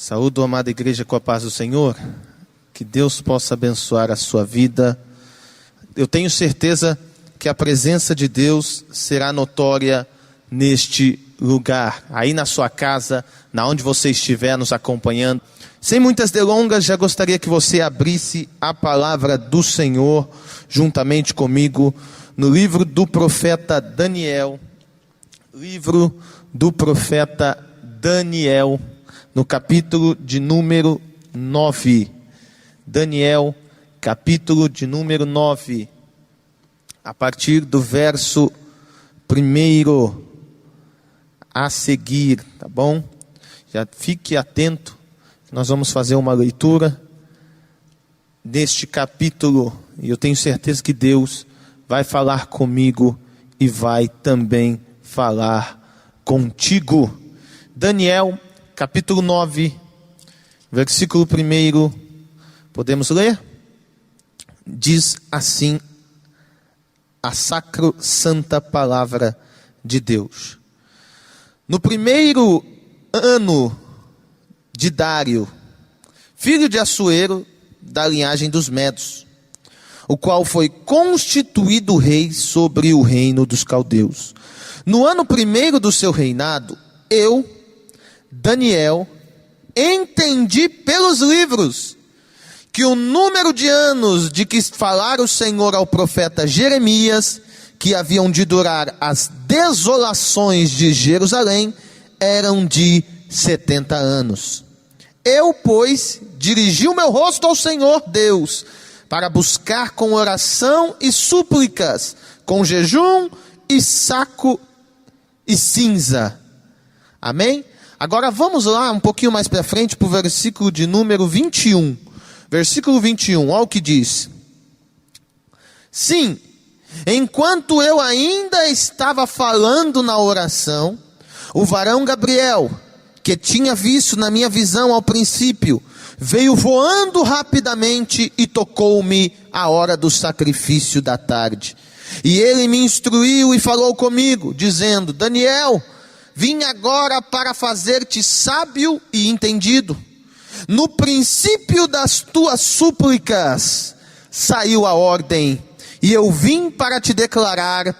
Saúdo, amada igreja, com a paz do Senhor. Que Deus possa abençoar a sua vida. Eu tenho certeza que a presença de Deus será notória neste lugar, aí na sua casa, na onde você estiver nos acompanhando. Sem muitas delongas, já gostaria que você abrisse a palavra do Senhor juntamente comigo no livro do profeta Daniel. Livro do profeta Daniel, no capítulo de número 9. Daniel, capítulo de número 9, a partir do verso 1 a seguir, tá bom? Já fique atento, nós vamos fazer uma leitura deste capítulo, e eu tenho certeza que Deus vai falar comigo e vai também falar contigo. Daniel, capítulo 9, versículo 1, podemos ler? Diz assim a sacrosanta palavra de Deus. No primeiro ano de Dário, filho de Assuero, da linhagem dos Medos, o qual foi constituído rei sobre o reino dos caldeus. No ano primeiro do seu reinado, eu, Daniel, entendi pelos livros que o número de anos de que falara o Senhor ao profeta Jeremias, que haviam de durar as desolações de Jerusalém, eram de 70 anos. Eu, pois, dirigi o meu rosto ao Senhor Deus, para buscar com oração e súplicas, com jejum e saco e cinza. Amém? Agora vamos lá um pouquinho mais para frente para o versículo de número 21. Versículo 21, olha o que diz. Sim, enquanto eu ainda estava falando na oração, o varão Gabriel, que tinha visto na minha visão ao princípio, veio voando rapidamente e tocou-me a hora do sacrifício da tarde. E ele me instruiu e falou comigo, dizendo: Daniel, vim agora para fazer-te sábio e entendido. No princípio das tuas súplicas saiu a ordem, e eu vim para te declarar,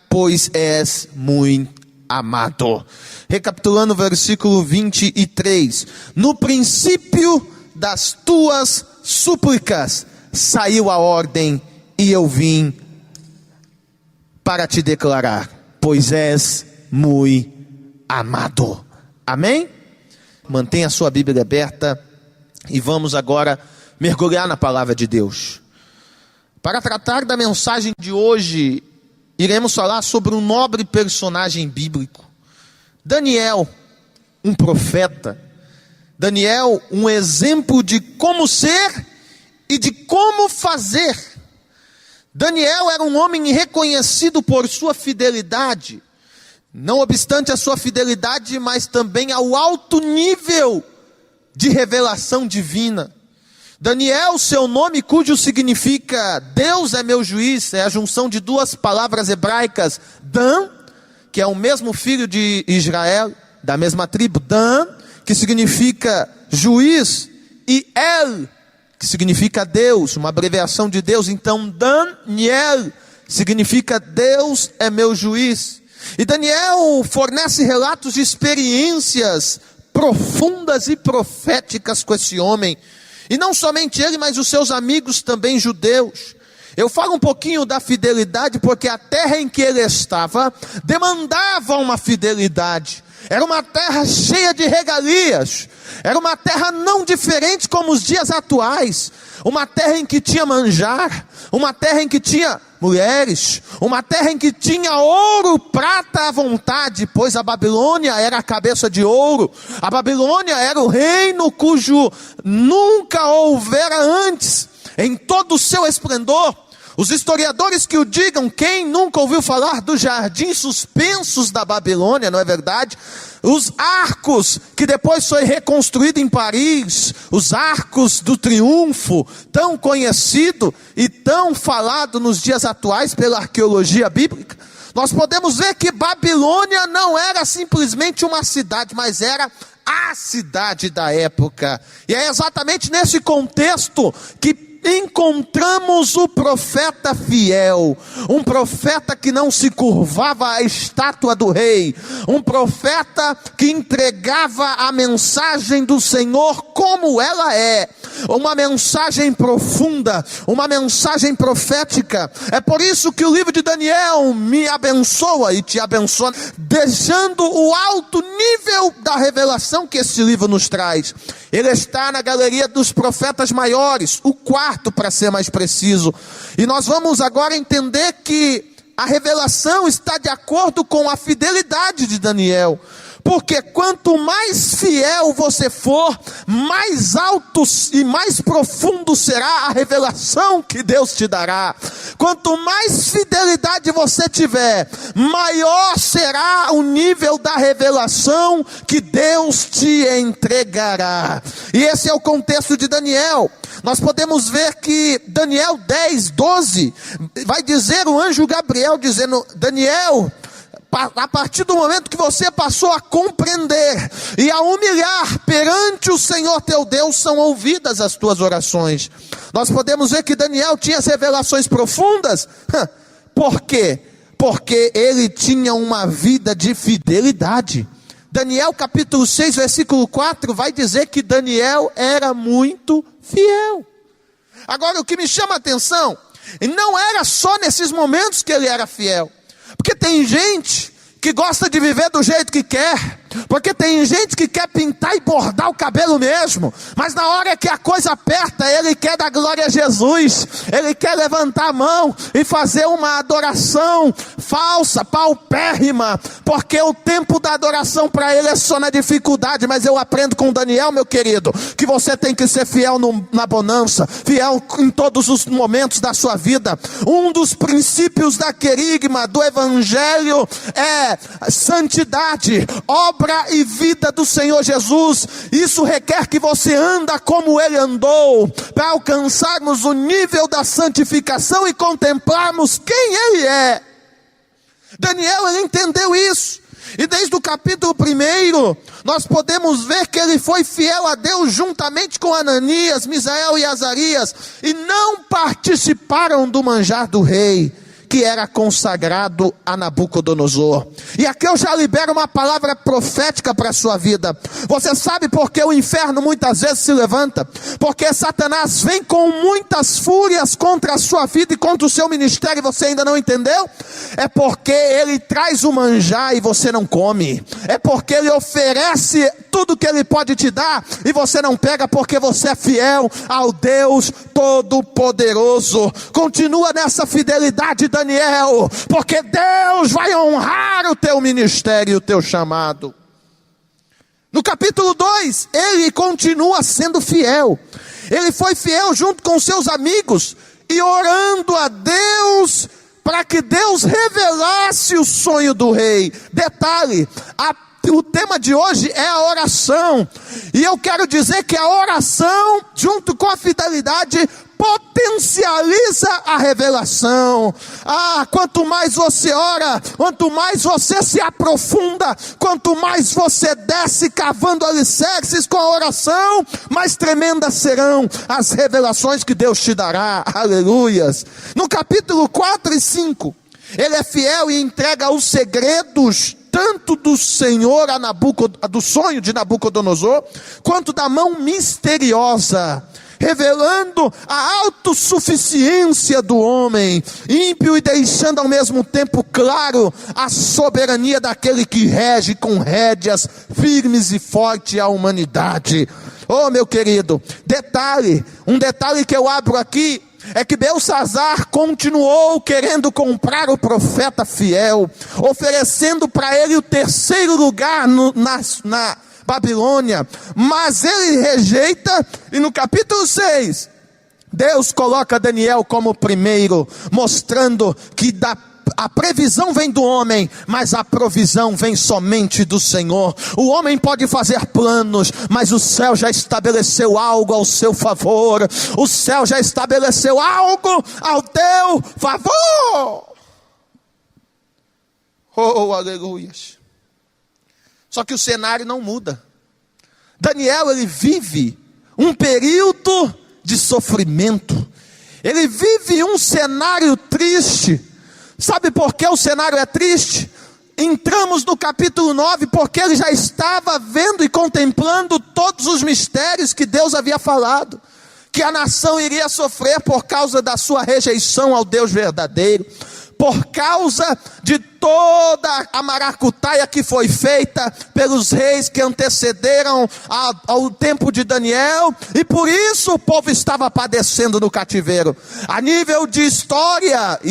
pois és muito amado. Recapitulando o versículo 23. No princípio das tuas súplicas saiu a ordem, e eu vim para te declarar, pois és muito amado. Amém? Mantenha a sua Bíblia aberta e vamos agora mergulhar na palavra de Deus. Para tratar da mensagem de hoje, iremos falar sobre um nobre personagem bíblico. Daniel, um profeta. Daniel, um exemplo de como ser e de como fazer. Daniel era um homem reconhecido por sua fidelidade. Não obstante a sua fidelidade, mas também ao alto nível de revelação divina. Daniel, seu nome, cujo significa Deus é meu juiz, é a junção de duas palavras hebraicas, Dan, que é o mesmo filho de Israel, da mesma tribo, Dan, que significa juiz, e El, que significa Deus, uma abreviação de Deus. Então Daniel significa Deus é meu juiz. E Daniel fornece relatos de experiências profundas e proféticas com esse homem. E não somente ele, mas os seus amigos também judeus. Eu falo um pouquinho da fidelidade, porque a terra em que ele estava demandava uma fidelidade. Era uma terra cheia de regalias. Era uma terra não diferente como os dias atuais. Uma terra em que tinha manjar. Uma terra em que tinha mulheres. Uma terra em que tinha ouro, prata à vontade. Pois a Babilônia era a cabeça de ouro. A Babilônia era o reino cujo nunca houvera antes, em todo o seu esplendor. Os historiadores que o digam, quem nunca ouviu falar dos jardins suspensos da Babilônia, não é verdade? Os arcos que depois foi reconstruído em Paris, os arcos do triunfo, tão conhecido e tão falado nos dias atuais pela arqueologia bíblica. nós podemos ver que Babilônia não era simplesmente uma cidade, mas era a cidade da época. E é exatamente nesse contexto que encontramos o profeta fiel, um profeta que não se curvava à estátua do rei, um profeta que entregava a mensagem do Senhor como ela é, uma mensagem profunda, uma mensagem profética. É por isso que o livro de Daniel me abençoa e te abençoa, deixando o alto nível da revelação que esse livro nos traz. Ele está na galeria dos profetas maiores, o quarto para ser mais preciso. E nós vamos agora entender que a revelação está de acordo com a fidelidade de Daniel. Porque quanto mais fiel você for, mais alto e mais profundo será a revelação que Deus te dará. Quanto mais fidelidade você tiver, maior será o nível da revelação que Deus te entregará. E esse é o contexto de Daniel. Nós podemos ver que Daniel 10, 12, vai dizer o anjo Gabriel dizendo: Daniel, a partir do momento que você passou a compreender e a humilhar perante o Senhor teu Deus, são ouvidas as tuas orações. Nós podemos ver que Daniel tinha as revelações profundas. Por quê? Porque ele tinha uma vida de fidelidade. Daniel capítulo 6, versículo 4, vai dizer que Daniel era muito fiel. Agora, o que me chama a atenção, não era só nesses momentos que ele era fiel. Porque tem gente que gosta de viver do jeito que quer, porque tem gente que quer pintar e bordar o cabelo mesmo, mas na hora que a coisa aperta, ele quer dar glória a Jesus, ele quer levantar a mão e fazer uma adoração falsa, paupérrima, porque o tempo da adoração para ele é só na dificuldade. Mas eu aprendo com Daniel, meu querido, que você tem que ser fiel na bonança, fiel em todos os momentos da sua vida. Um dos princípios da querigma do evangelho é santidade, obra e vida do Senhor Jesus. Isso requer que você anda como ele andou, para alcançarmos o nível da santificação e contemplarmos quem ele é. Daniel, ele entendeu isso. E desde o capítulo 1, nós podemos ver que ele foi fiel a Deus juntamente com Ananias, Misael e Azarias, e não participaram do manjar do rei, que era consagrado a Nabucodonosor. E aqui eu já libero uma palavra profética para a sua vida. Você sabe por que o inferno muitas vezes se levanta? Porque Satanás vem com muitas fúrias contra a sua vida e contra o seu ministério, e você ainda não entendeu? É porque ele traz o manjar e você não come. É porque ele oferece tudo que ele pode te dar e você não pega, porque você é fiel ao Deus Todo-Poderoso. Continua nessa fidelidade, Daniel, porque Deus vai honrar o teu ministério e o teu chamado. No capítulo 2, ele continua sendo fiel. Ele foi fiel junto com seus amigos e orando a Deus para que Deus revelasse o sonho do rei. Detalhe, o tema de hoje é a oração, e eu quero dizer que a oração, junto com a fidelidade, potencializa a revelação. Quanto mais você ora, quanto mais você se aprofunda, quanto mais você desce cavando alicerces com a oração, mais tremendas serão as revelações que Deus te dará. Aleluias. No capítulo 4 e 5, ele é fiel e entrega os segredos tanto do Senhor do sonho de Nabucodonosor, quanto da mão misteriosa, revelando a autossuficiência do homem ímpio e deixando ao mesmo tempo claro a soberania daquele que rege com rédeas firmes e fortes a humanidade. Oh, meu querido, um detalhe que eu abro aqui, é que Belsazar continuou querendo comprar o profeta fiel, oferecendo para ele o terceiro lugar na Babilônia, mas ele rejeita, e no capítulo 6, Deus coloca Daniel como primeiro, mostrando que a previsão vem do homem, mas a provisão vem somente do Senhor. O homem pode fazer planos, mas o céu já estabeleceu algo ao seu favor. O céu já estabeleceu algo ao teu favor. Oh, aleluias. Só que o cenário não muda. Daniel, ele vive um período de sofrimento. Ele vive um cenário triste. Sabe por que o cenário é triste? Entramos no capítulo 9, porque ele já estava vendo e contemplando todos os mistérios que Deus havia falado. Que a nação iria sofrer por causa da sua rejeição ao Deus verdadeiro. Por causa de toda a maracutaia que foi feita pelos reis que antecederam ao tempo de Daniel. E por isso o povo estava padecendo no cativeiro. A nível de história,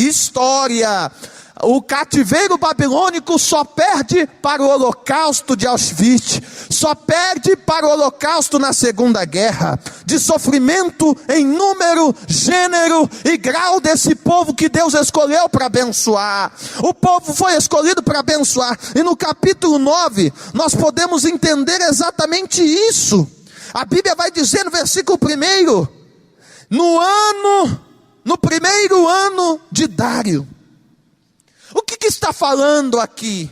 o cativeiro babilônico só perde para o holocausto de Auschwitz, só perde para o holocausto na Segunda Guerra, de sofrimento em número, gênero e grau desse povo que Deus escolheu para abençoar. O povo foi escolhido para abençoar, e no capítulo 9, nós podemos entender exatamente isso. A Bíblia vai dizer no versículo 1, no primeiro ano de Dário. O que está falando aqui?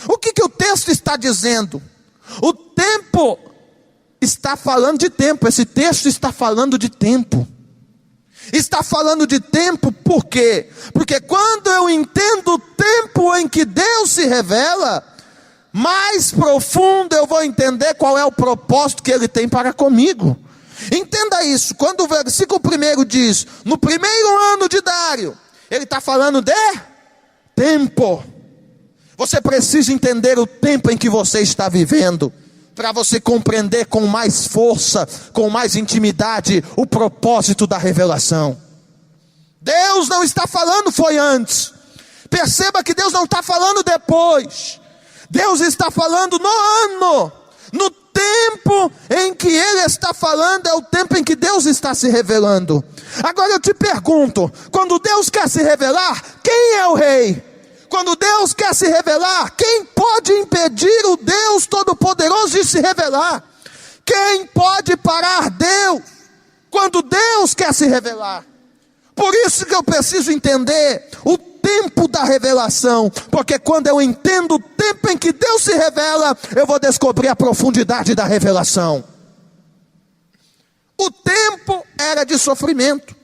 O que o texto está dizendo? O tempo está falando de tempo. Esse texto está falando de tempo. Está falando de tempo por quê? Porque quando eu entendo o tempo em que Deus se revela, mais profundo eu vou entender qual é o propósito que Ele tem para comigo. Entenda isso. Quando o versículo 1 diz, no primeiro ano de Dário, ele está falando de tempo. Você precisa entender o tempo em que você está vivendo, para você compreender com mais força, com mais intimidade, o propósito da revelação. Deus não está falando foi antes. Perceba que Deus não está falando depois. Deus está falando no ano. No tempo em que Ele está falando, é o tempo em que Deus está se revelando. Agora eu te pergunto, quando Deus quer se revelar, quem é o rei? Quando Deus quer se revelar, quem pode impedir o Deus Todo-Poderoso de se revelar? Quem pode parar Deus quando Deus quer se revelar? Por isso que eu preciso entender o tempo da revelação, porque quando eu entendo o tempo em que Deus se revela, eu vou descobrir a profundidade da revelação. O tempo era de sofrimento,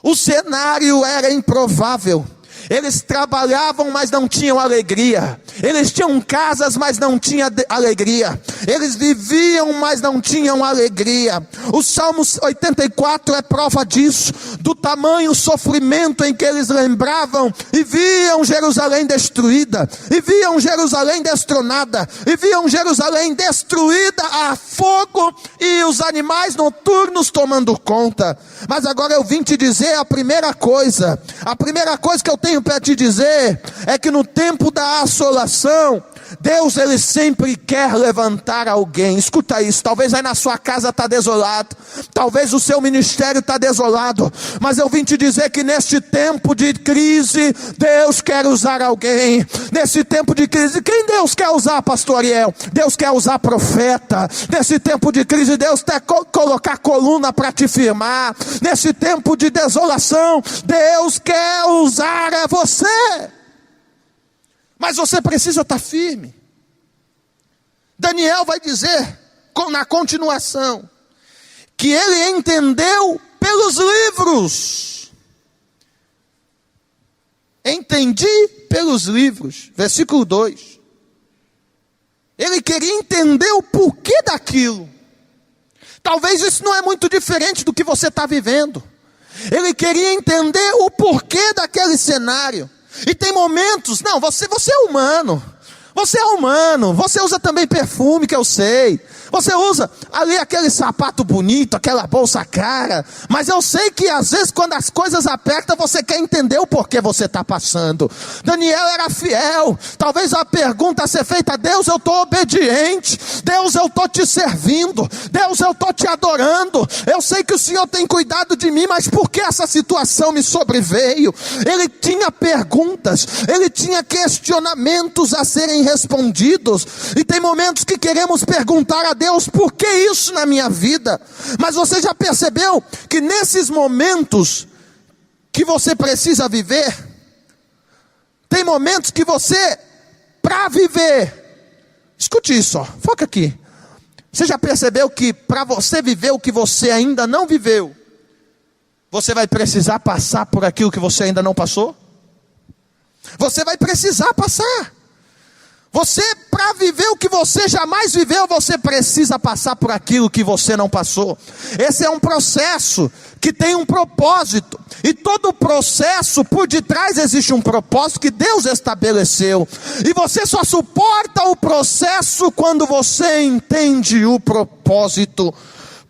o cenário era improvável. Eles trabalhavam, mas não tinham alegria. Eles tinham casas, mas não tinham alegria. Eles viviam, mas não tinham alegria. O Salmo 84 é prova disso, do tamanho sofrimento em que eles lembravam, e viam Jerusalém destruída, e viam Jerusalém destronada, e viam Jerusalém destruída a fogo, e os animais noturnos tomando conta. Mas agora eu vim te dizer a primeira coisa que eu tenho para te dizer, é que no tempo da assolação, Deus, Ele sempre quer levantar alguém. Escuta isso, talvez aí na sua casa está desolado, talvez o seu ministério está desolado, mas eu vim te dizer que neste tempo de crise, Deus quer usar alguém. Nesse tempo de crise, quem Deus quer usar, pastor Ariel? Deus quer usar profeta. Nesse tempo de crise, Deus quer colocar coluna para te firmar. Nesse tempo de desolação, Deus quer usar você. Mas você precisa estar firme. Daniel vai dizer, na continuação, que ele entendeu pelos livros. Entendi pelos livros. Versículo 2. Ele queria entender o porquê daquilo. Talvez isso não é muito diferente do que você está vivendo. Ele queria entender o porquê daquele cenário. E tem momentos, não, você é humano. Você é humano, você usa também perfume, que eu sei. Você usa ali aquele sapato bonito, aquela bolsa cara. Mas eu sei que às vezes quando as coisas apertam, você quer entender o porquê você está passando. Daniel era fiel. Talvez a pergunta a ser feita: Deus, eu estou obediente. Deus, eu estou te servindo. Deus, eu estou te adorando. Eu sei que o Senhor tem cuidado de mim, mas por que essa situação me sobreveio? Ele tinha perguntas, ele tinha questionamentos a serem respondidos. E tem momentos que queremos perguntar a Deus, por que isso na minha vida? Mas você já percebeu que nesses momentos que você precisa viver, Tem momentos que você, para viver, escute isso, ó, foca aqui. Você já percebeu que para você viver o que você ainda não viveu, você vai precisar passar por aquilo que você ainda não passou? Você vai precisar passar. Você, para viver o que você jamais viveu, você precisa passar por aquilo que você não passou. Esse é um processo que tem um propósito. E todo processo, por detrás existe um propósito que Deus estabeleceu. E você só suporta o processo quando você entende o propósito.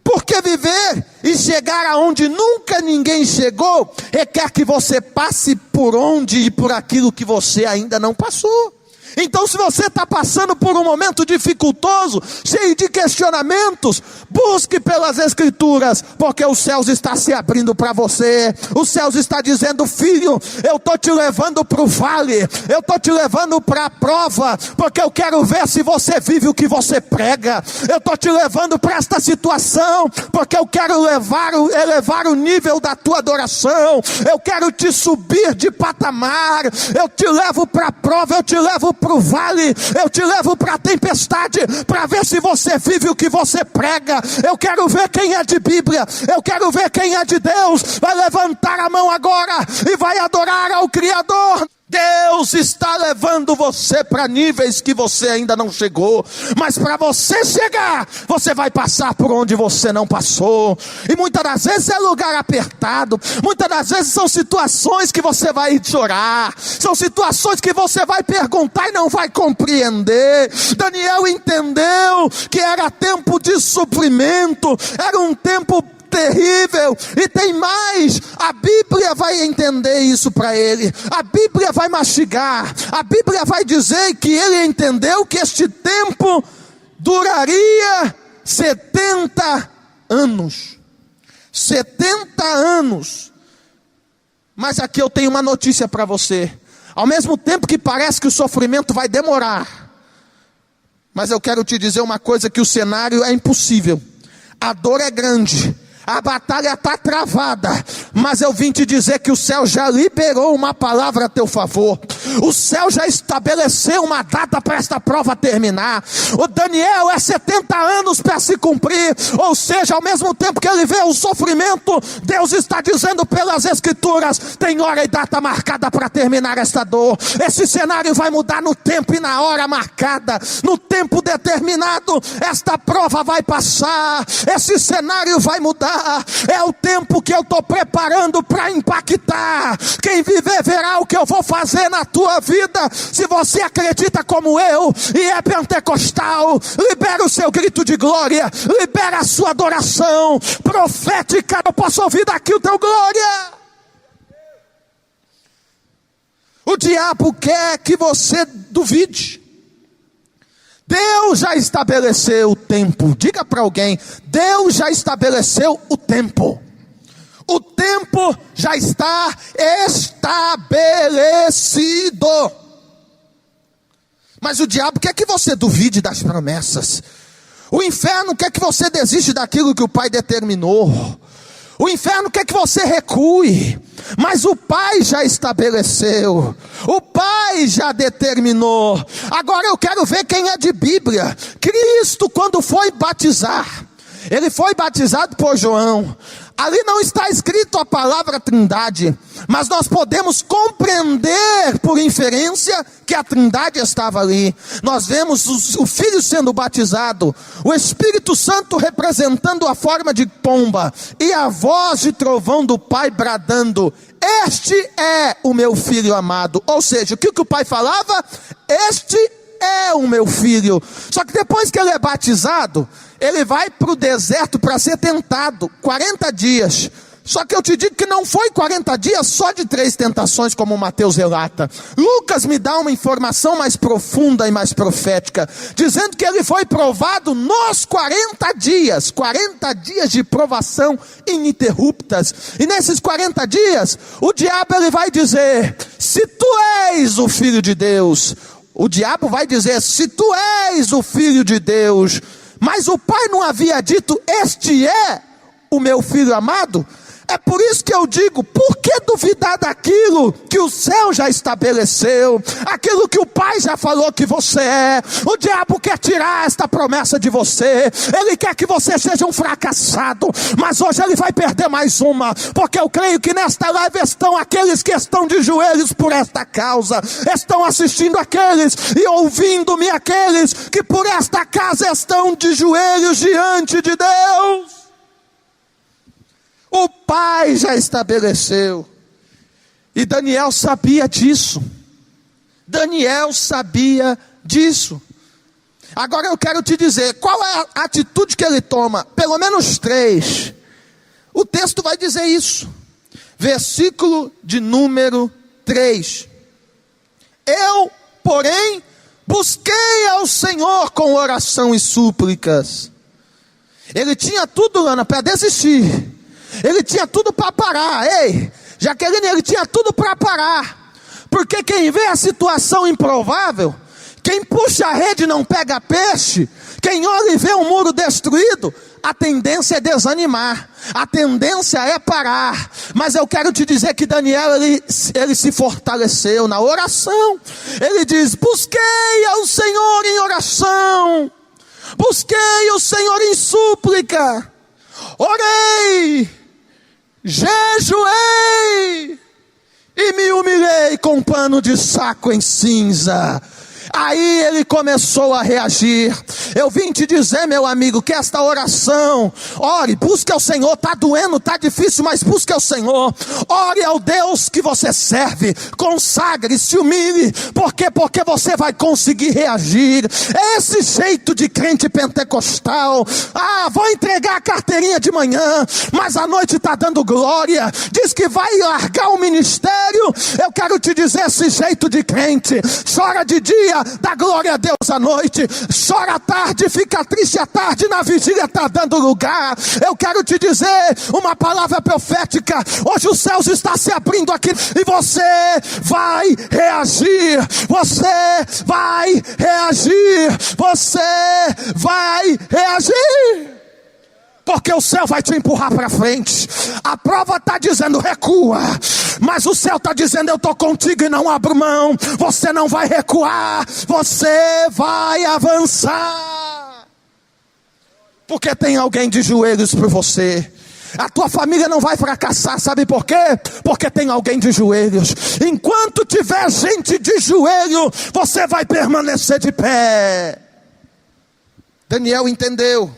Porque viver e chegar aonde nunca ninguém chegou, requer que você passe por onde e por aquilo que você ainda não passou. Então, se você está passando por um momento dificultoso, cheio de questionamentos, busque pelas Escrituras, porque os céus estão se abrindo para você. Os céus estão dizendo: filho, eu estou te levando para o vale, eu estou te levando para a prova, porque eu quero ver se você vive o que você prega. Eu estou te levando para esta situação, porque eu quero elevar o nível da tua adoração. Eu quero te subir de patamar. Eu te levo para a prova, eu te levo para o vale, eu te levo para a tempestade, para ver se você vive o que você prega. Eu quero ver quem é de Bíblia, eu quero ver quem é de Deus. Vai levantar a mão agora e vai adorar ao Criador. Deus está levando você para níveis que você ainda não chegou, mas para você chegar, você vai passar por onde você não passou. E muitas das vezes é lugar apertado, muitas das vezes são situações que você vai chorar, são situações que você vai perguntar e não vai compreender. Daniel entendeu que era tempo de sofrimento, era um tempo terrível. E tem mais, a Bíblia vai entender isso para ele, a Bíblia vai mastigar, a Bíblia vai dizer que ele entendeu que este tempo duraria 70 anos. 70 anos. Mas aqui eu tenho uma notícia para você. Ao mesmo tempo que parece que o sofrimento vai demorar, mas eu quero te dizer uma coisa, que o cenário é impossível, a dor é grande, a batalha está travada, mas eu vim te dizer que o céu já liberou uma palavra a teu favor. O céu já estabeleceu uma data para esta prova terminar. O Daniel é 70 anos para se cumprir. Ou seja, ao mesmo tempo que ele vê o sofrimento, Deus está dizendo pelas Escrituras: tem hora e data marcada para terminar esta dor. Esse cenário vai mudar no tempo e na hora marcada, no tempo determinado. Esta prova vai passar, esse cenário vai mudar. É o tempo que eu estou preparando para impactar. Quem viver verá o que eu vou fazer na tua vida. Se você acredita como eu e é pentecostal, libera o seu grito de glória, libera a sua adoração profética. Eu posso ouvir daqui o teu glória. O diabo quer que você duvide. Deus já estabeleceu o tempo. Diga para alguém: Deus já estabeleceu o tempo. O tempo já está estabelecido. Mas o diabo quer que você duvide das promessas. O inferno quer que você desista daquilo que o Pai determinou. O inferno quer que você recue, mas o Pai já estabeleceu, o Pai já determinou. Agora eu quero ver quem é de Bíblia. Cristo, quando foi batizar, ele foi batizado por João. Ali não está escrito a palavra Trindade, mas nós podemos compreender por inferência que a Trindade estava ali. Nós vemos o Filho sendo batizado, o Espírito Santo representando a forma de pomba, e a voz de trovão do Pai bradando: este é o meu Filho amado. Ou seja, o que o Pai falava? Este é o meu Filho. Só que depois que ele é batizado, ele vai para o deserto para ser tentado, 40 dias. Só que eu te digo que não foi 40 dias só de 3 tentações, como Mateus relata. Lucas me dá uma informação mais profunda e mais profética, dizendo que ele foi provado nos 40 dias de provação ininterruptas. E nesses 40 dias, o diabo ele vai dizer: se tu és o Filho de Deus. O diabo vai dizer: se tu és o Filho de Deus. Mas o Pai não havia dito: este é o meu Filho amado? É por isso que eu digo, por que duvidar daquilo que o céu já estabeleceu, aquilo que o Pai já falou que você é? O diabo quer tirar esta promessa de você, ele quer que você seja um fracassado, mas hoje ele vai perder mais uma, porque eu creio que nesta live estão aqueles que estão de joelhos por esta causa, estão assistindo aqueles e ouvindo-me aqueles que por esta causa estão de joelhos diante de Deus. O Pai já estabeleceu. E Daniel sabia disso. Daniel sabia disso. Agora eu quero te dizer, qual é a atitude que ele toma? Pelo menos 3. O texto vai dizer isso. Versículo de número 3. Eu, porém, busquei ao Senhor com oração e súplicas. Ele tinha tudo, Ana, para desistir. Ele tinha tudo para parar. Ei, Jaqueline, ele tinha tudo para parar. Porque quem vê a situação improvável, quem puxa a rede não pega peixe, quem olha e vê um muro destruído, a tendência é desanimar, a tendência é parar. Mas eu quero te dizer que Daniel, ele se fortaleceu na oração. Ele diz, busquei ao Senhor em oração, busquei o Senhor em súplica, orei, jejuei e me humilhei com pano de saco em cinza. Aí ele começou a reagir. Eu vim te dizer, meu amigo, que esta oração, ore, busque ao Senhor. Está doendo, está difícil, mas busque ao Senhor. Ore ao Deus que você serve, consagre, se humilhe. Por quê? Porque você vai conseguir reagir. Esse jeito de crente pentecostal, vou entregar a carteirinha de manhã, mas à noite está dando glória, diz que vai largar o ministério. Eu quero te dizer, esse jeito de crente, chora de dia, dá glória a Deus à noite, chora à tarde, fica triste à tarde, na vigília está dando lugar. Eu quero te dizer uma palavra profética, hoje os céus estão se abrindo aqui, e você vai reagir, você vai reagir, você vai reagir. Porque o céu vai te empurrar para frente. A prova está dizendo recua, mas o céu está dizendo eu estou contigo e não abro mão. Você não vai recuar, você vai avançar. Porque tem alguém de joelhos por você. A tua família não vai fracassar, sabe por quê? Porque tem alguém de joelhos. Enquanto tiver gente de joelho, você vai permanecer de pé. Daniel entendeu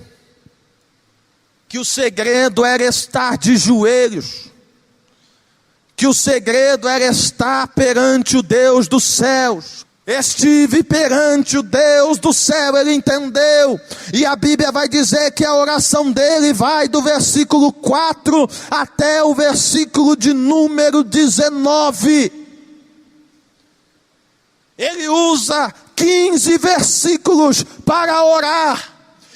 que o segredo era estar de joelhos, que o segredo era estar perante o Deus dos céus. Estive perante o Deus do céu, ele entendeu, e a Bíblia vai dizer que a oração dele vai do versículo 4 até o versículo de número 19. Ele usa 15 versículos para orar.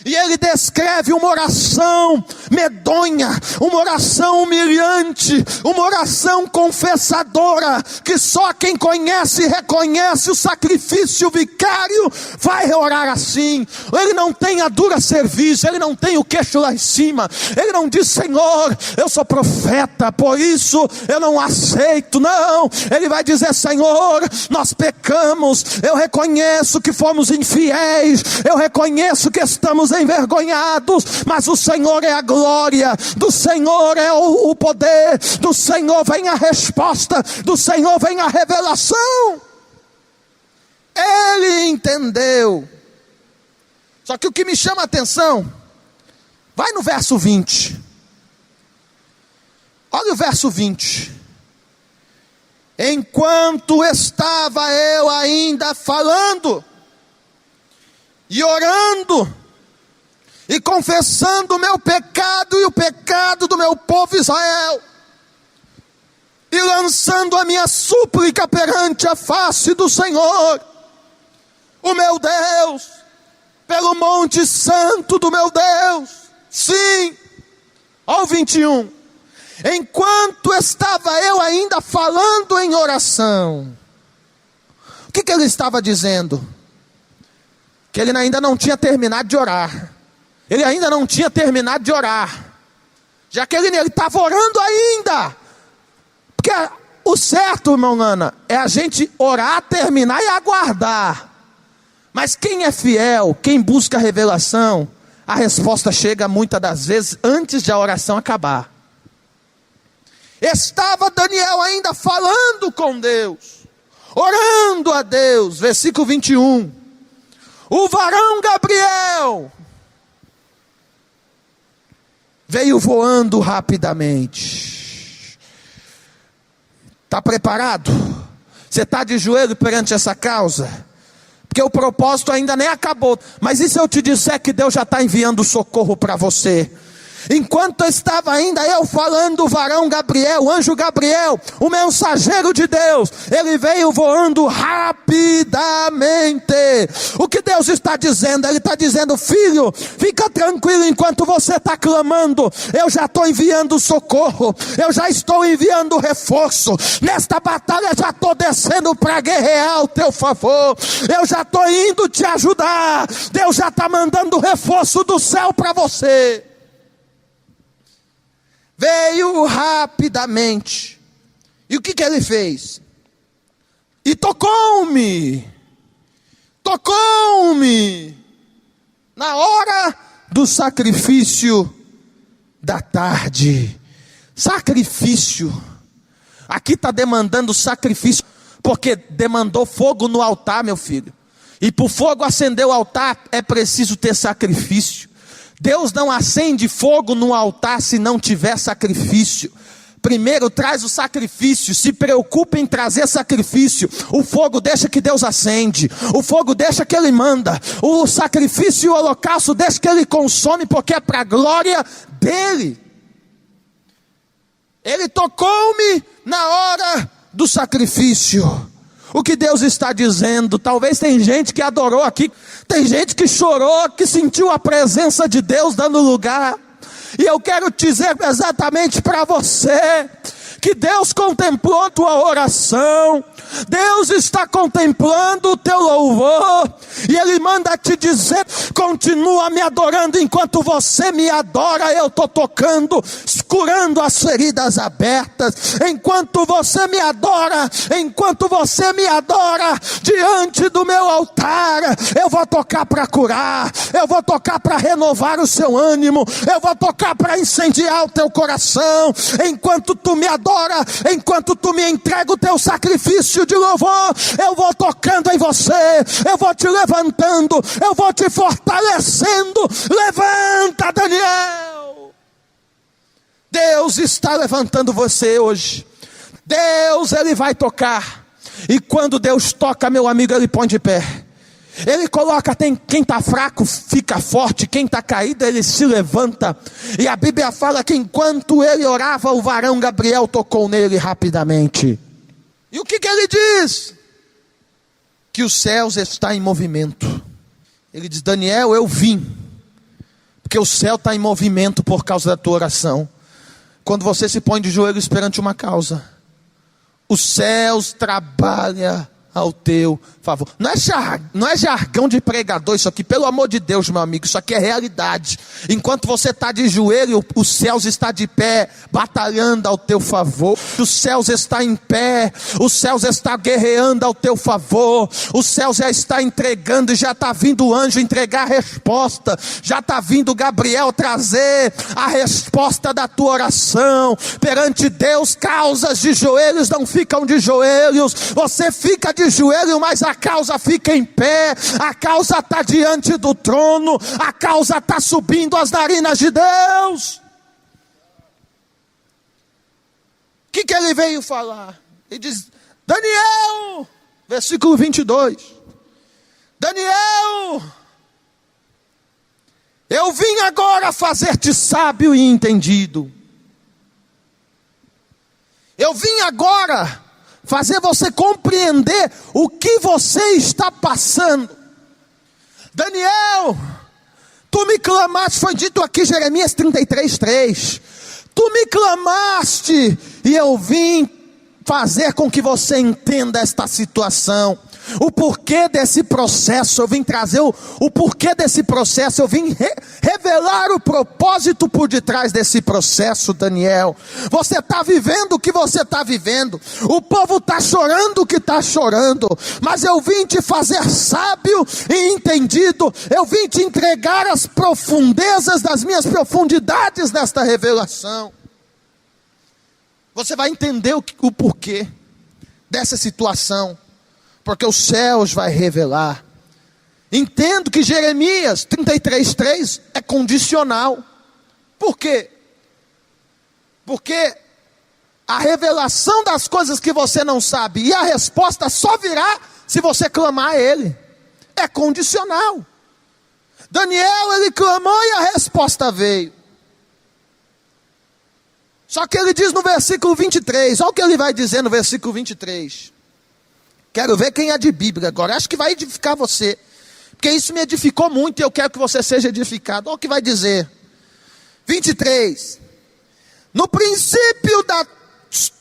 E ele descreve uma oração medonha, uma oração humilhante, uma oração confessadora, que só quem conhece e reconhece o sacrifício vicário vai orar assim. Ele não tem a dura serviço, ele não tem o queixo lá em cima, ele não diz, Senhor, eu sou profeta, por isso eu não aceito, não. Ele vai dizer, Senhor, nós pecamos, eu reconheço que fomos infiéis, eu reconheço que estamos envergonhados, mas o Senhor é a glória, do Senhor é o poder, do Senhor vem a resposta, do Senhor vem a revelação. Ele entendeu. Só que o que me chama a atenção, vai no verso 20, olha o verso 20. Enquanto estava eu ainda falando e orando e confessando o meu pecado e o pecado do meu povo Israel, e lançando a minha súplica perante a face do Senhor, o meu Deus, pelo monte santo do meu Deus. Sim, ao 21. Enquanto estava eu ainda falando em oração, o que ele estava dizendo? Que ele ainda não tinha terminado de orar. Ele ainda não tinha terminado de orar. Jaqueline, ele estava orando ainda. Porque o certo, irmão Nana, é a gente orar, terminar e aguardar. Mas quem é fiel, quem busca a revelação, a resposta chega muitas das vezes antes de a oração acabar. Estava Daniel ainda falando com Deus, orando a Deus, versículo 21. O varão Gabriel veio voando rapidamente. Está preparado? Você está de joelho perante essa causa? Porque o propósito ainda nem acabou. Mas e se eu te disser que Deus já está enviando socorro para você? Enquanto estava ainda eu falando, o varão Gabriel, o anjo Gabriel, o mensageiro de Deus, ele veio voando rapidamente. O que Deus está dizendo? Ele está dizendo: filho, fica tranquilo enquanto você está clamando, eu já estou enviando socorro, eu já estou enviando reforço, nesta batalha já estou descendo para guerrear ao teu favor, eu já estou indo te ajudar, Deus já está mandando reforço do céu para você. Veio rapidamente. E o que ele fez? E tocou-me na hora do sacrifício da tarde. Sacrifício. Aqui está demandando sacrifício, porque demandou fogo no altar, meu filho. E para o fogo acender o altar é preciso ter sacrifício. Deus não acende fogo no altar se não tiver sacrifício. Primeiro traz o sacrifício, se preocupa em trazer sacrifício. O fogo deixa que Deus acende, o fogo deixa que Ele manda, o sacrifício e o holocausto deixa que Ele consome, porque é para a glória dEle. Ele tocou-me na hora do sacrifício. O que Deus está dizendo? Talvez tem gente que adorou aqui, tem gente que chorou, que sentiu a presença de Deus dando lugar. E eu quero dizer exatamente para você, que Deus contemplou a tua oração, Deus está contemplando o teu louvor, e Ele manda te dizer: continua me adorando. Enquanto você me adora, eu estou tocando, curando as feridas abertas. Enquanto você me adora, diante do meu altar, eu vou tocar para curar, eu vou tocar para renovar o seu ânimo, eu vou tocar para incendiar o teu coração. Enquanto tu me adora, enquanto tu me entrega o teu sacrifício de louvor, eu vou tocando em você, eu vou te levantando, eu vou te fortalecendo. Levanta, Daniel. Deus está levantando você hoje. Deus, Ele vai tocar. E quando Deus toca, meu amigo, Ele põe de pé. Ele coloca, quem está fraco fica forte, quem está caído ele se levanta. E a Bíblia fala que enquanto ele orava, o varão Gabriel tocou nele rapidamente. E o que ele diz? Que os céus estão em movimento. Ele diz: Daniel, eu vim, porque o céu está em movimento por causa da tua oração. Quando você se põe de joelhos perante uma causa, os céus trabalham ao teu favor. Não é jargão de pregador isso aqui, pelo amor de Deus, meu amigo, isso aqui é realidade. Enquanto você está de joelho, os céus estão de pé, batalhando ao teu favor. Os céus estão em pé, os céus estão guerreando ao teu favor. Os céus já estão entregando, e já está vindo o anjo entregar a resposta. Já está vindo Gabriel trazer a resposta da tua oração. Perante Deus, causas de joelhos não ficam de joelhos. Você fica de joelho, mas a causa fica em pé. A causa está diante do trono, a causa está subindo as narinas de Deus. O que ele veio falar? Ele diz: Daniel, versículo 22, Daniel, eu vim agora fazer-te sábio e entendido. Eu vim agora fazer você compreender o que você está passando. Daniel, tu me clamaste, foi dito aqui Jeremias 33:3. Tu me clamaste e eu vim fazer com que você entenda esta situação. O porquê desse processo, eu vim trazer o porquê desse processo, eu vim revelar o propósito por detrás desse processo, Daniel. Você está vivendo o que você está vivendo, o povo está chorando o que está chorando, mas eu vim te fazer sábio e entendido, eu vim te entregar as profundezas das minhas profundidades nesta revelação. Você vai entender o porquê dessa situação, porque os céus vai revelar. Entendo que Jeremias 33:3 é condicional. Por quê? Porque a revelação das coisas que você não sabe e a resposta só virá se você clamar a Ele. É condicional. Daniel, ele clamou e a resposta veio. Só que ele diz no versículo 23, olha o que ele vai dizer no versículo 23. Quero ver quem é de Bíblia agora, acho que vai edificar você, porque isso me edificou muito e eu quero que você seja edificado. Olha o que vai dizer, 23, no princípio das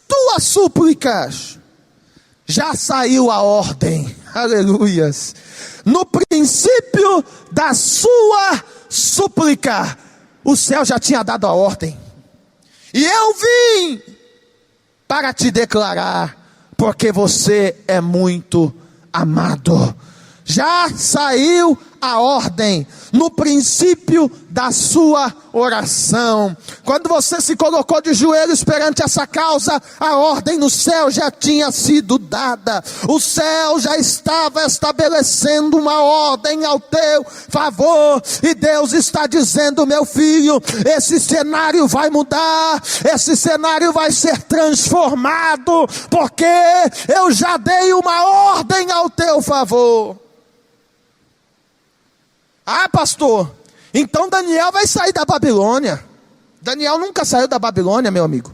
tuas súplicas, já saiu a ordem, aleluias, no princípio da sua súplica, o céu já tinha dado a ordem, e eu vim para te declarar, porque você é muito amado. Já saiu a ordem no princípio da sua oração. Quando você se colocou de joelhos perante essa causa, a ordem no céu já tinha sido dada. O céu já estava estabelecendo uma ordem ao teu favor. E Deus está dizendo, meu filho, esse cenário vai mudar, esse cenário vai ser transformado, porque eu já dei uma ordem ao teu favor. Ah, pastor, então Daniel vai sair da Babilônia. Daniel nunca saiu da Babilônia, meu amigo.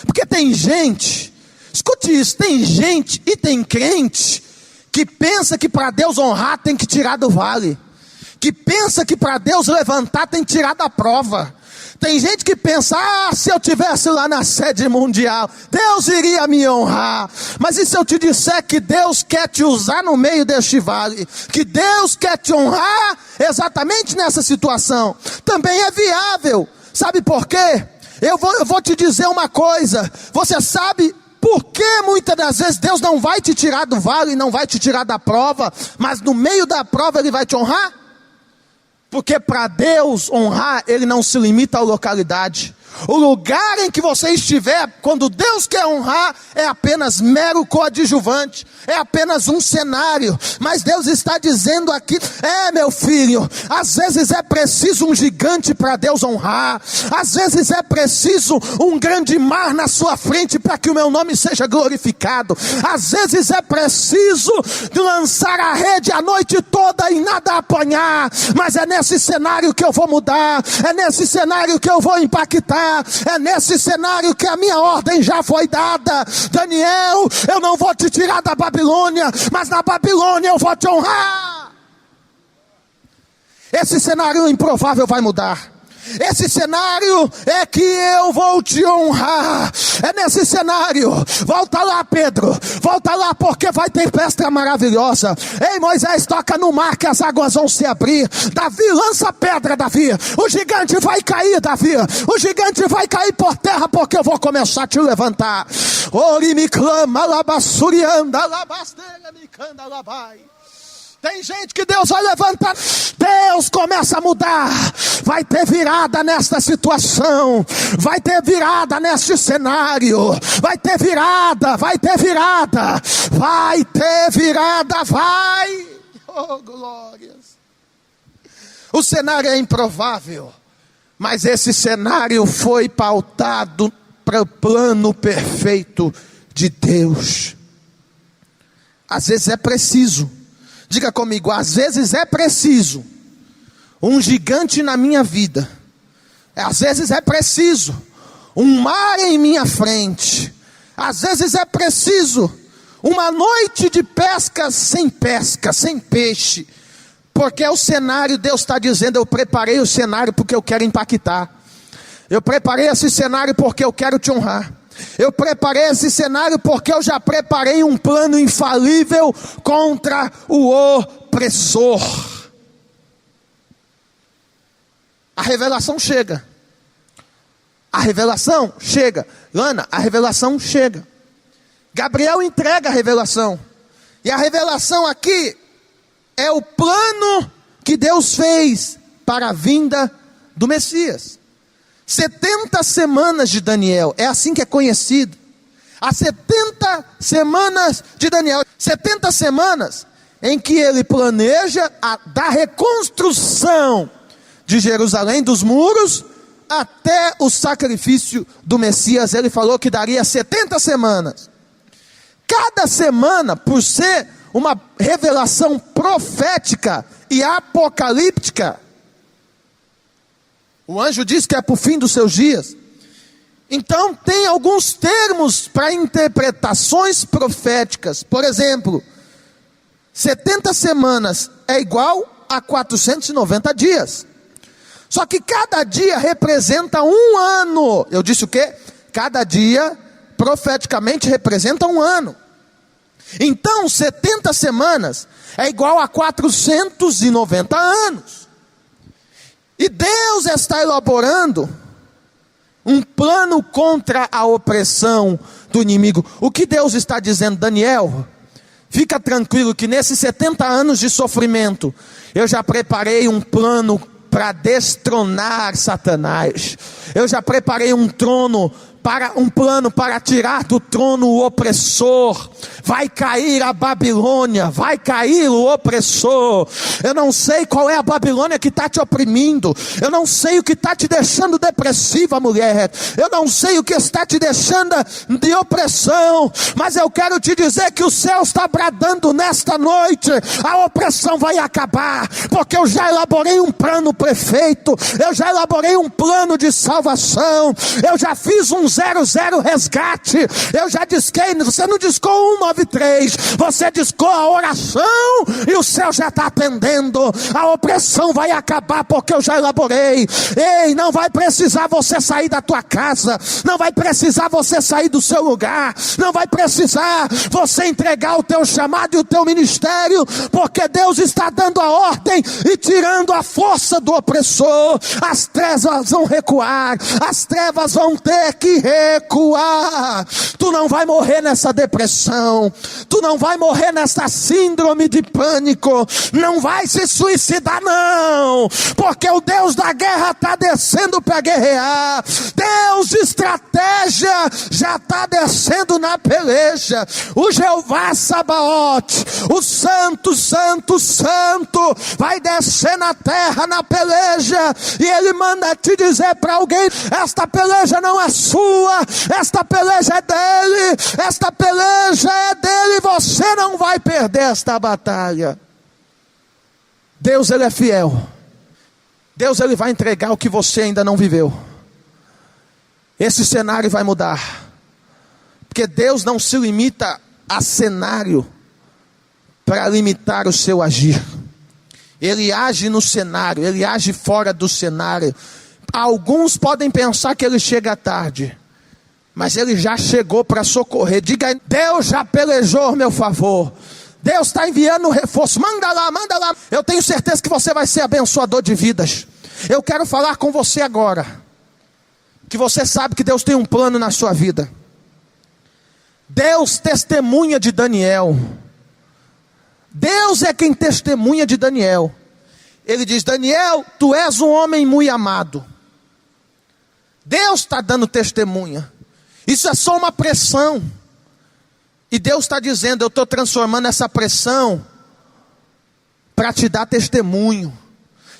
Porque tem gente, escute isso, tem gente e tem crente que pensa que para Deus honrar tem que tirar do vale, que pensa que para Deus levantar tem que tirar da prova. Tem gente que pensa, se eu tivesse lá na sede mundial, Deus iria me honrar. Mas e se eu te disser que Deus quer te usar no meio deste vale? Que Deus quer te honrar exatamente nessa situação? Também é viável. Sabe por quê? Eu vou te dizer uma coisa. Você sabe por que muitas das vezes Deus não vai te tirar do vale, não vai te tirar da prova, mas no meio da prova Ele vai te honrar? Porque para Deus honrar, Ele não se limita à localidade. O lugar em que você estiver, quando Deus quer honrar, é apenas mero coadjuvante, é apenas um cenário. Mas Deus está dizendo aqui, meu filho, às vezes é preciso um gigante para Deus honrar, às vezes é preciso um grande mar na sua frente para que o meu nome seja glorificado, às vezes é preciso lançar a rede a noite toda e nada apanhar, mas é nesse cenário que eu vou mudar, é nesse cenário que eu vou impactar, é nesse cenário que a minha ordem já foi dada. Daniel, eu não vou te tirar da Babilônia, mas na Babilônia eu vou te honrar. Esse cenário improvável vai mudar. Esse cenário é que eu vou te honrar. É nesse cenário. Volta lá, Pedro. Volta lá, porque vai ter pesca maravilhosa. Ei, Moisés, toca no mar que as águas vão se abrir. Davi, lança pedra, Davi. O gigante vai cair, Davi. O gigante vai cair por terra, porque eu vou começar a te levantar. Ori me clama, labassurianda, labasteira me canda, labai. Tem gente que Deus vai levantar, Deus começa a mudar, vai ter virada nesta situação, vai ter virada neste cenário, vai ter virada, vai ter virada, vai ter virada, vai, oh glórias. O cenário é improvável, mas esse cenário foi pautado para o plano perfeito de Deus. Às vezes é preciso, diga comigo, às vezes é preciso um gigante na minha vida. Às vezes é preciso um mar em minha frente. Às vezes é preciso uma noite de pesca, sem peixe. Porque é o cenário, Deus está dizendo, eu preparei o cenário porque eu quero impactar. Eu preparei esse cenário porque eu quero te honrar. Eu preparei esse cenário porque eu já preparei um plano infalível contra o opressor. A revelação chega. A revelação chega. Lana, a revelação chega. Gabriel entrega a revelação. E a revelação aqui é o plano que Deus fez para a vinda do Messias. 70 semanas de Daniel, é assim que é conhecido. As 70 semanas de Daniel, 70 semanas em que ele planeja da reconstrução de Jerusalém, dos muros, até o sacrifício do Messias. Ele falou que daria 70 semanas. Cada semana, por ser uma revelação profética e apocalíptica, o anjo diz que é para o fim dos seus dias. Então tem alguns termos para interpretações proféticas. Por exemplo, 70 semanas é igual a 490 dias. Só que cada dia representa um ano. Eu disse o quê? Cada dia profeticamente representa um ano. Então 70 semanas é igual a 490 anos. E Deus está elaborando um plano contra a opressão do inimigo. O que Deus está dizendo? Daniel, fica tranquilo que nesses 70 anos de sofrimento, eu já preparei um plano para destronar Satanás. Eu já preparei um plano para tirar do trono o opressor. Vai cair a Babilônia, vai cair o opressor. Eu não sei qual é a Babilônia que está te oprimindo. Eu não sei o que está te deixando depressiva, mulher. Eu não sei o que está te deixando de opressão. Mas eu quero te dizer que o céu está bradando nesta noite. A opressão vai acabar, porque eu já elaborei um plano perfeito. Eu já elaborei um plano de salvação. Eu já fiz um 00 resgate. Eu já disquei. Você não discou 193, você discou a oração e o céu já está atendendo. A opressão vai acabar porque eu já elaborei. Ei, não vai precisar você sair da tua casa, não vai precisar você sair do seu lugar, não vai precisar você entregar o teu chamado e o teu ministério, porque Deus está dando a ordem e tirando a força do opressor. As trevas vão recuar, as trevas vão ter que recuar. Tu não vai morrer nessa depressão, tu não vai morrer nessa síndrome de pânico, não vai se suicidar não, porque o Deus da guerra está descendo para guerrear. Deus de estratégia já está descendo na peleja. O Jeová Sabaote, o santo, santo, santo, vai descer na terra na peleja, e ele manda te dizer para alguém: esta peleja não é sua, esta peleja é dele, esta peleja é dele, você não vai perder esta batalha. Deus, ele é fiel. Deus, ele vai entregar o que você ainda não viveu. Esse cenário vai mudar, porque Deus não se limita a cenário para limitar o seu agir. Ele age no cenário, ele age fora do cenário. Alguns podem pensar que ele chega tarde, mas ele já chegou para socorrer. Diga: Deus já pelejou ao meu favor. Deus está enviando reforço. Manda lá, manda lá. Eu tenho certeza que você vai ser abençoador de vidas. Eu quero falar com você agora, que você sabe que Deus tem um plano na sua vida. Deus testemunha de Daniel. Deus é quem testemunha de Daniel. Ele diz: Daniel, tu és um homem muito amado. Deus está dando testemunha. Isso é só uma pressão. E Deus está dizendo: eu estou transformando essa pressão para te dar testemunho.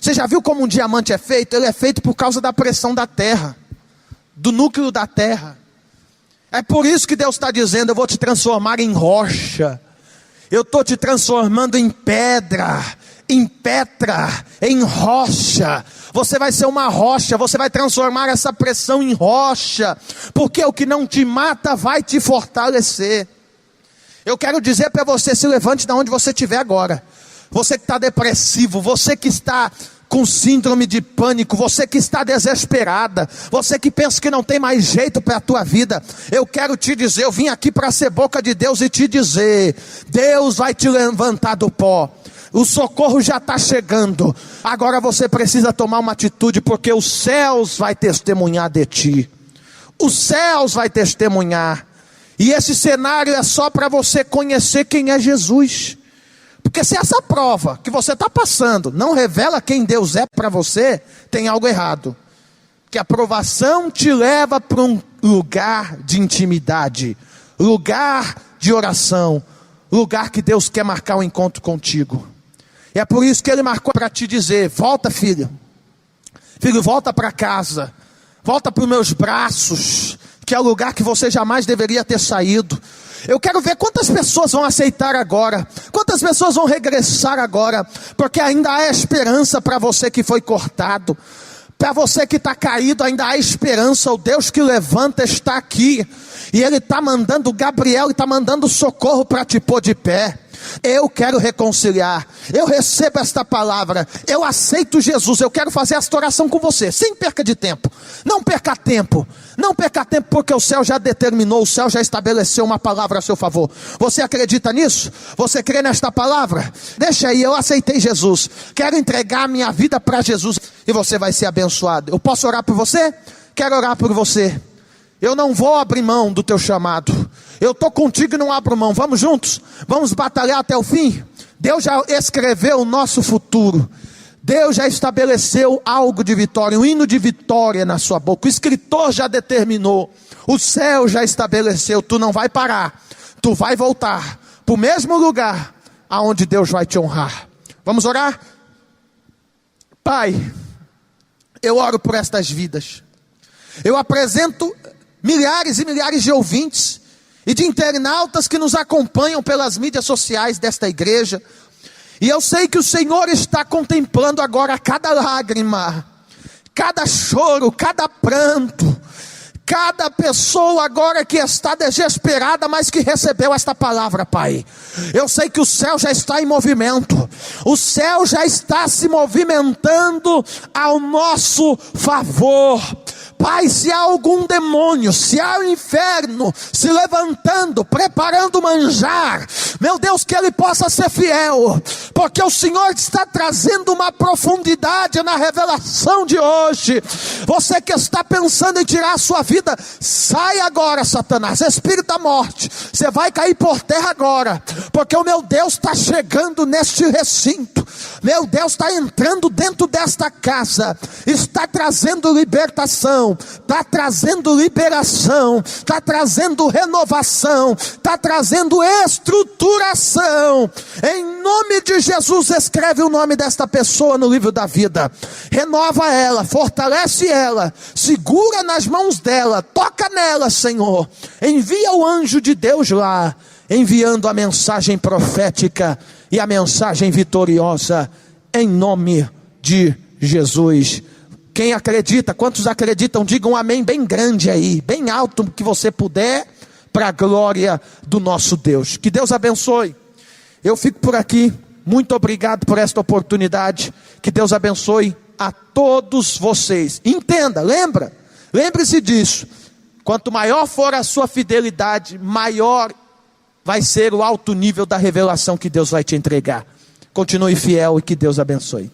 Você já viu como um diamante é feito? Ele é feito por causa da pressão da terra, do núcleo da terra. É por isso que Deus está dizendo: eu vou te transformar em rocha. Eu estou te transformando em pedra, em Petra, em rocha. Você vai ser uma rocha, você vai transformar essa pressão em rocha, porque o que não te mata vai te fortalecer. Eu quero dizer para você: se levante de onde você estiver agora. Você que está depressivo, você que está com síndrome de pânico, você que está desesperada, você que pensa que não tem mais jeito para a tua vida, eu quero te dizer, eu vim aqui para ser boca de Deus e te dizer, Deus vai te levantar do pó, o socorro já está chegando, agora você precisa tomar uma atitude, porque os céus vai testemunhar de ti, os céus vai testemunhar, e esse cenário é só para você conhecer quem é Jesus. Porque se essa prova que você está passando não revela quem Deus é para você, tem algo errado. Que a provação te leva para um lugar de intimidade, lugar de oração, lugar que Deus quer marcar um encontro contigo. E é por isso que Ele marcou para te dizer, volta filho, volta para casa, volta para os meus braços, que é o lugar que você jamais deveria ter saído. Eu quero ver quantas pessoas vão aceitar agora, quantas pessoas vão regressar agora, porque ainda há esperança para você que foi cortado, para você que está caído, ainda há esperança. O Deus que levanta está aqui, e Ele está mandando Gabriel, e está mandando socorro para te pôr de pé. Eu quero reconciliar, eu recebo esta palavra, eu aceito Jesus, eu quero fazer esta oração com você, sem perca de tempo, não perca tempo, porque o céu já determinou, o céu já estabeleceu uma palavra a seu favor. Você acredita nisso? Você crê nesta palavra? Deixa aí, eu aceitei Jesus, quero entregar a minha vida para Jesus, e você vai ser abençoado. Eu posso orar por você? Quero orar por você. Eu não vou abrir mão do teu chamado, eu estou contigo e não abro mão. Vamos juntos? Vamos batalhar até o fim? Deus já escreveu o nosso futuro, Deus já estabeleceu algo de vitória, um hino de vitória na sua boca, o escritor já determinou, o céu já estabeleceu, tu não vai parar, tu vai voltar para o mesmo lugar, aonde Deus vai te honrar. Vamos orar? Pai, eu oro por estas vidas, eu apresento milhares e milhares de ouvintes e de internautas que nos acompanham pelas mídias sociais desta igreja, e eu sei que o Senhor está contemplando agora cada lágrima, cada choro, cada pranto, cada pessoa agora que está desesperada, mas que recebeu esta palavra, Pai. Eu sei que o céu já está em movimento, o céu já está se movimentando ao nosso favor. Pai, se há algum demônio, se há o inferno se levantando, preparando manjar, meu Deus, que ele possa ser fiel, porque o Senhor está trazendo uma profundidade na revelação de hoje. Você que está pensando em tirar a sua vida, sai agora, Satanás, espírito da morte, você vai cair por terra agora, porque o meu Deus está chegando neste recinto, meu Deus está entrando dentro desta casa, está trazendo libertação, está trazendo liberação, está trazendo renovação, está trazendo estruturação. Em nome de Jesus, escreve o nome desta pessoa no livro da vida, renova ela, fortalece ela, segura nas mãos dela, toca nela, Senhor, envia o anjo de Deus lá, enviando a mensagem profética e a mensagem vitoriosa, em nome de Jesus. Quem acredita, quantos acreditam, digam amém bem grande aí, bem alto que você puder, para a glória do nosso Deus. Que Deus abençoe. Eu fico por aqui, muito obrigado por esta oportunidade, que Deus abençoe a todos vocês. Entenda, lembre-se disso, quanto maior for a sua fidelidade, maior vai ser o alto nível da revelação que Deus vai te entregar. Continue fiel e que Deus abençoe.